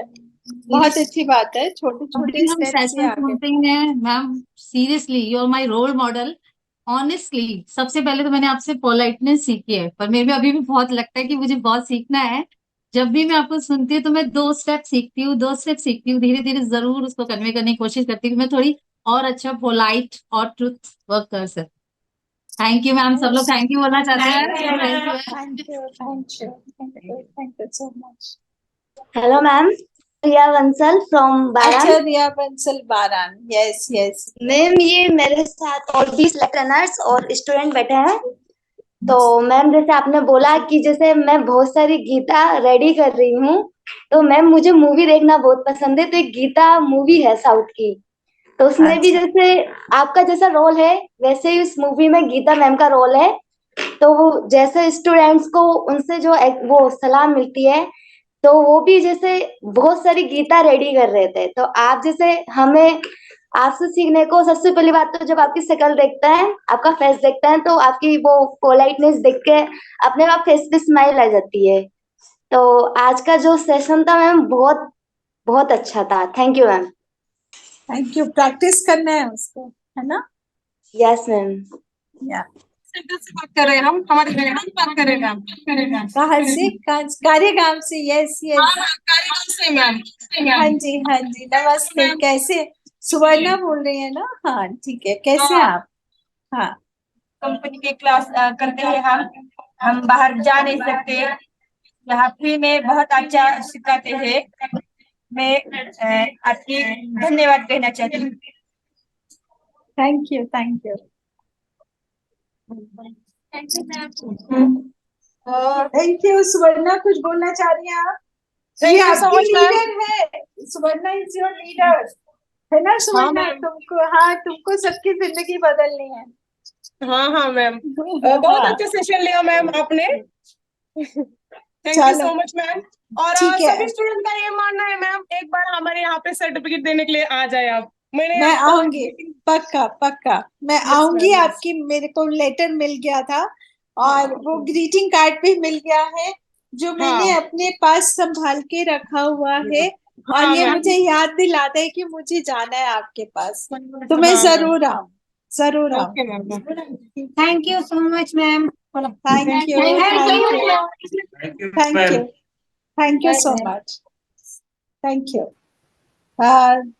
बहुत अच्छी बात है। छोटे छोटे अभी हम स्टेप्स से सेशन आगे। सुनते हैं ma'am. Seriously you are my role model. Honestly सबसे पहले तो मैंने आपसे पोलाइटनेस सीखी है, पर मेरे में अभी भी बहुत लगता है कि मुझे बहुत सीखना है। जब भी मैं आपको सुनती हूँ तो मैं 2 स्टेप सीखती हूँ, 2 स्टेप सीखती हूँ, धीरे धीरे जरूर उसको कन्वे करने की कोशिश करती हूँ, मैं थोड़ी और अच्छा पोलाइट और ट्रुथ वर्क कर सकती। थैंक यू मैम, सब लोग थैंक यू बोलना चाहते हैं। Thank you. Thank you, thank you, thank you so much. Hello, ma'am. Priya Bansal from अच्छा, Baran. रिया बंसल बारान, यस यस। मैम ये मेरे साथ और भी रनर्स और स्टूडेंट बैठे हैं। तो मैम जैसे आपने बोला कि जैसे मैं बहुत सारी गीता रेडी कर रही हूँ, तो मैम मुझे मूवी देखना बहुत पसंद है। तो एक गीता मूवी है साउथ की, तो उसमें भी अच्छा, जैसे आपका जैसा रोल है वैसे ही उस मूवी में गीता मैम का रोल है। तो वो जैसे स्टूडेंट्स को उनसे जो वो सलाह मिलती है, तो वो भी जैसे बहुत सारी गीता रेडी कर रहे थे। तो आप जैसे हमें आपसे सीखने को, सबसे पहली बात तो जब आपकी शक्ल देखता है, आपका फेस देखता है, तो आपकी वो पोलाइटनेस देख के अपने आप फेस पे स्माइल आ जाती है। तो आज का जो सेशन था मैम बहुत बहुत अच्छा था। Thank you ma'am. Thank you. Practice करना है उसको, है ना? Yes ma'am. या सेंटर से बात कर रहे हैं हम, हमारे कार्यक्रम से बात कर रहे हैं हम। कहाँ से? कार्यक्रम से, यस हाँ यस। हाँ, कार्यक्रम से मैम। हाँ जी, हाँ जी, नमस्ते। मैम। कैसे? सुवर्णा बोल रही है ना? हाँ ठीक है, कैसे हैं हाँ, आप? हाँ, कंपनी के क्लास करते हैं हम बाहर जा नहीं सकते, यहाँ फ्री में बहुत अच्छा सिखाते हैं। मैं आपकी धन्यवाद कहना चाहती हूँ। Thank you, thank you. और थैंक यू। सुवर्णा कुछ बोलना चाह रही हैं आप? ये थैंक यू सो आपकी मच मैम। लीडर है, सुवर्णा इज योर लीडर, है ना हाँ सुवर्णा? मैम। तुमको, हाँ तुमको सबकी जिंदगी बदलनी है। हाँ हाँ मैम, बहुत हाँ, अच्छा सेशन लिया मैम आपने। थैंक यू चलो सो मच मैम। और ठीक सभी है। स्टूडेंट का ये मानना है मैम, एक बार हमारे यहाँ पे सर्टिफिकेट देने के लिए आ जाए आप। मैं आऊंगी, पक्का पक्का मैं आऊंगी आपकी। मेरे को लेटर मिल गया था और वो ग्रीटिंग कार्ड भी मिल गया है जो मैंने अपने पास संभाल के रखा हुआ है, और ये मुझे याद दिलाता है कि मुझे जाना है आपके पास, तो मैं जरूर आऊँ, जरूर आऊँ। Thank you so much ma'am. Thank you, thank you, thank you so much, thank you.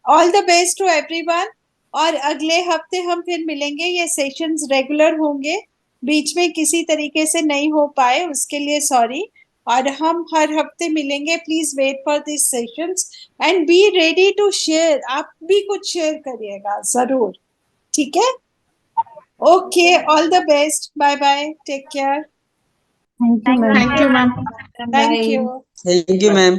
All the best to everyone. और अगले हफ्ते हम फिर मिलेंगे, ये सेशंस रेगुलर होंगे, बीच में किसी तरीके से नहीं हो पाए उसके लिए सॉरी। और हम हर हफ्ते मिलेंगे, please wait for this sessions and be ready to share. आप भी कुछ शेयर करिएगा जरूर, ठीक है? Okay, all the best, bye bye, take care. Thank you ma'am. Thank you. Thank you ma'am.